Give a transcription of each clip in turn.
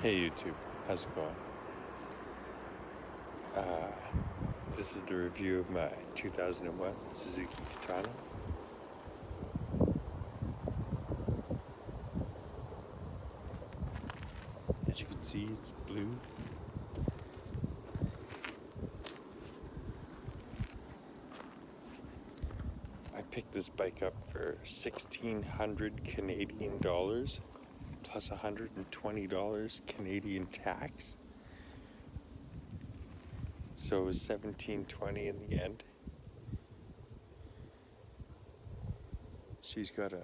Hey YouTube, how's it going? Uh, this is the review of my 2001 Suzuki Katana. As you can see, it's blue. I picked this bike up for 1,600 Canadian dollars plus $120 Canadian tax. So it was $1,720 in the end. She's got a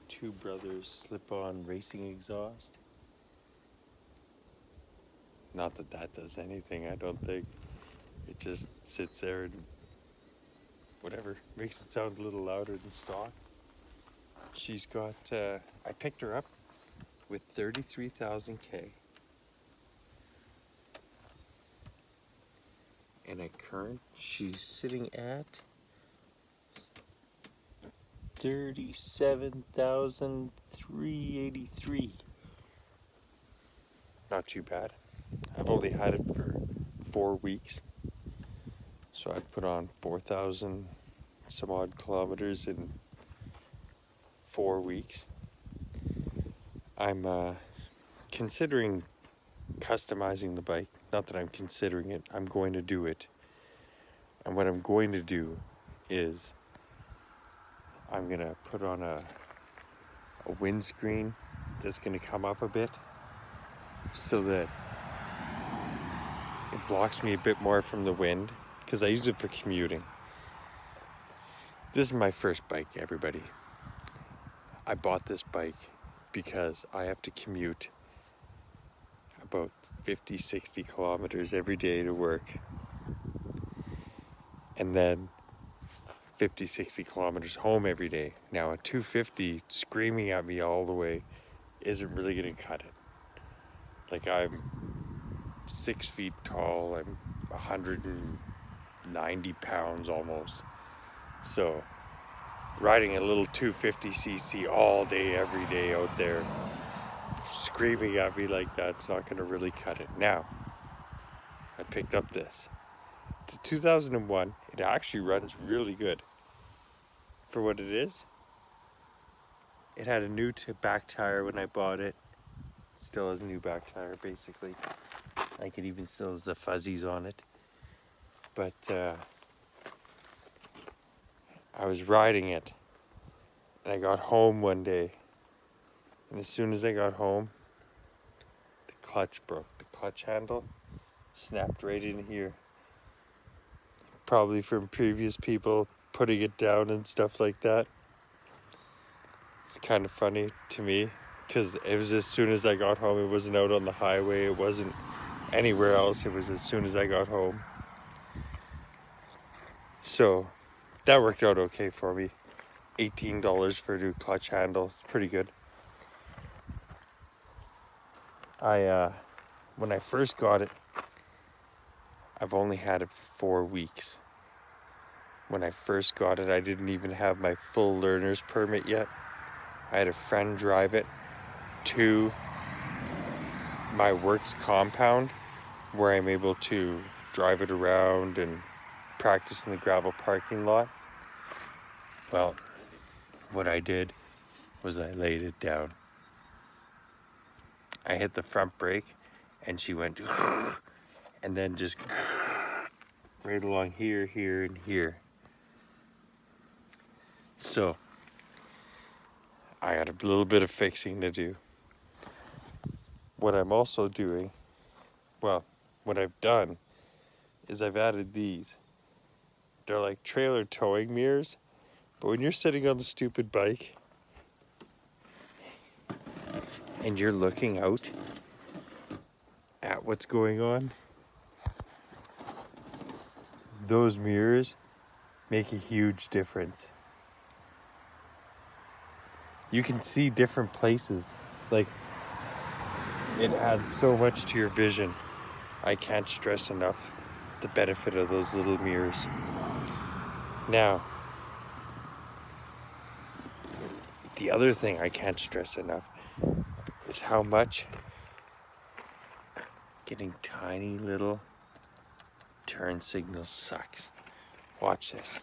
Two Brothers slip-on racing exhaust. Not that that does anything, I don't think. It just sits there and whatever, makes it sound a little louder than stock. She's got, I picked her up with 33,000 K. And at current, she's sitting at 37,383. Not too bad. I've only had it for 4 weeks. So I've put on 4,000 some odd kilometers in 4 weeks. I'm considering customizing the bike. Not that I'm considering it, I'm going to do it. And what I'm going to do is I'm gonna put on a windscreen that's gonna come up a bit so that it blocks me a bit more from the wind, because I use it for commuting. This is my first bike, everybody. I bought this bike because I have to commute about 50-60 kilometers every day to work, and then 50-60 kilometers home every day. Now a 250 screaming at me all the way isn't really gonna cut it. Like, I'm 6 feet tall, I'm 190 pounds almost. So riding a little 250cc all day, every day out there, screaming at me like that's not gonna really cut it. Now, I picked up this. It's a 2001. It actually runs really good for what it is. It had a new back tire when I bought it. It still has a new back tire, basically. Like, it even still has the fuzzies on it. But I was riding it, and I got home one day, and as soon as I got home, the clutch broke. The clutch handle snapped right in here. Probably from previous people putting it down and stuff like that. It's kind of funny to me, because it was as soon as I got home. It wasn't out on the highway, it wasn't anywhere else. It was as soon as I got home. So that worked out okay for me. $18 for a new clutch handle. It's pretty good. When I first got it, I've only had it for 4 weeks. When I first got it, I didn't even have my full learner's permit yet. I had a friend drive it to my work's compound, where I'm able to drive it around and practice in the gravel parking lot. Well, what I did was I laid it down. I hit the front brake, and she went and then just right along here, here, and here. So I got a little bit of fixing to do. What I'm also doing, well, what I've done is I've added these. They're like trailer towing mirrors, but when you're sitting on the stupid bike and you're looking out at what's going on, those mirrors make a huge difference. You can see different places. Like, it adds so much to your vision. I can't stress enough the benefit of those little mirrors. Now, the other thing I can't stress enough is how much Getting tiny little turn signals sucks. Watch this.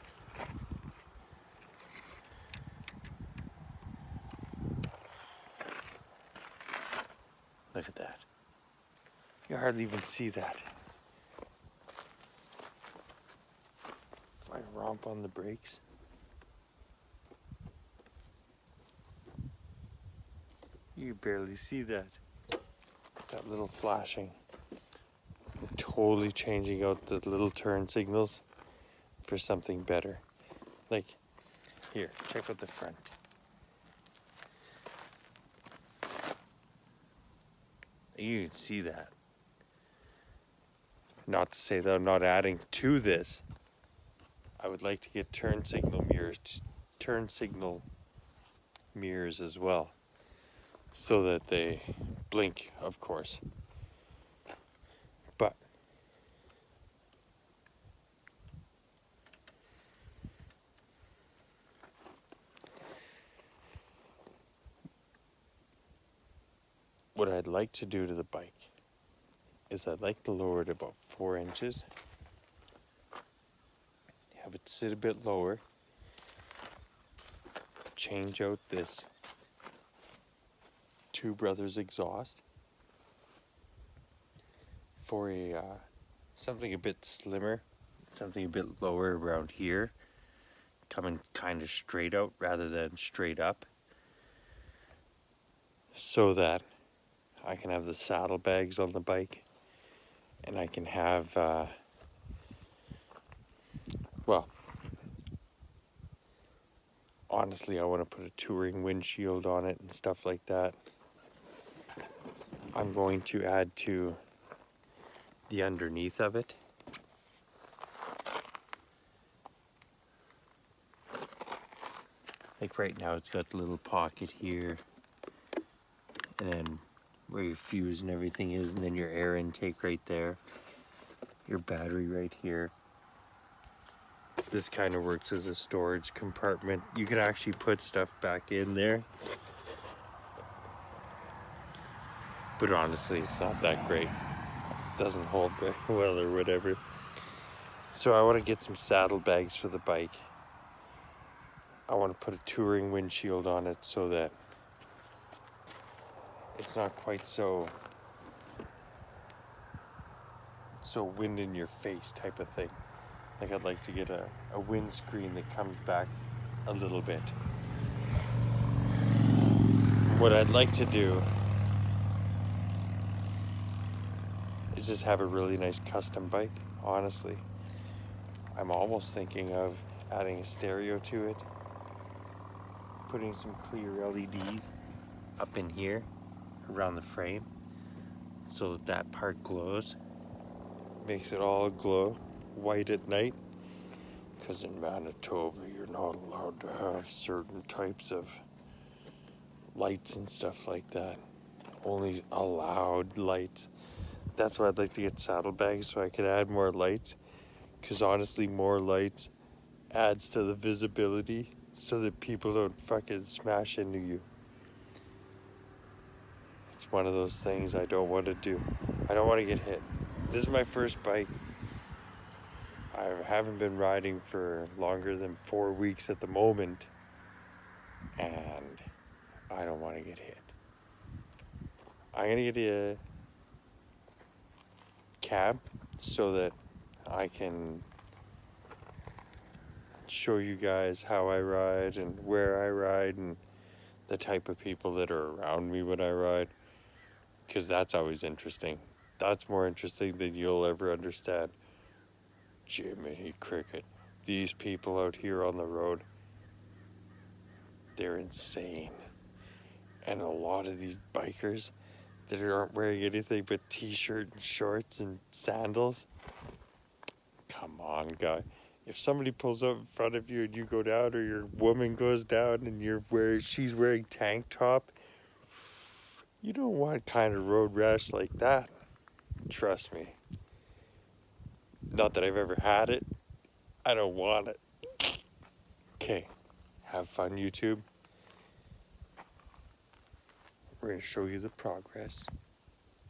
Look at that. You hardly even see that. If I romp on the brakes, you barely see that. That little flashing. Totally changing out the little turn signals for something better. Like, here, check out the front. You can see that. Not to say that I'm not adding to this. I would like to get turn signal mirrors as well, so that they blink, of course. But what I'd like to do to the bike is I'd like to lower it about 4 inches, have it sit a bit lower, change out this Two Brothers exhaust for a something a bit slimmer, something a bit lower around here, coming kind of straight out rather than straight up, so that I can have the saddlebags on the bike, and I can have well, honestly, I want to put a touring windshield on it and stuff like that. I'm going to add to the underneath of it. Like right now, it's got the little pocket here, and then where your fuse and everything is, and then your air intake right there, your battery right here. This kind of works as a storage compartment. You can actually put stuff back in there, but honestly, it's not that great. It doesn't hold very well or whatever. So I want to get some saddlebags for the bike. I want to put a touring windshield on it so that it's not quite so wind in your face type of thing. Like, I'd like to get a windscreen that comes back a little bit. What I'd like to do is just have a really nice custom bike, honestly. I'm almost thinking of adding a stereo to it, putting some clear LEDs up in here around the frame so that part glows, makes it all glow white at night, because in Manitoba you're not allowed to have certain types of lights and stuff like that. Only allowed lights. That's why I'd like to get saddlebags, so I could add more lights, because honestly, more lights adds to the visibility so that people don't fucking smash into you. It's one of those things I don't want to do. I don't want to get hit. This is my first bike. I haven't been riding for longer than 4 weeks at the moment, and I don't want to get hit. I'm gonna get a cab so that I can show you guys how I ride and where I ride and the type of people that are around me when I ride, because that's always interesting. That's more interesting than you'll ever understand. Jiminy Cricket, these people out here on the road, they're insane. And a lot of these bikers that aren't wearing anything but t-shirt and shorts and sandals, come on, guy. If somebody pulls up in front of you and you go down, or your woman goes down and she's wearing tank top, you don't want kind of road rash like that. Trust me. Not that I've ever had it. I don't want it. Okay, have fun, YouTube. We're going to show you the progress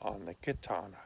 on the Katana.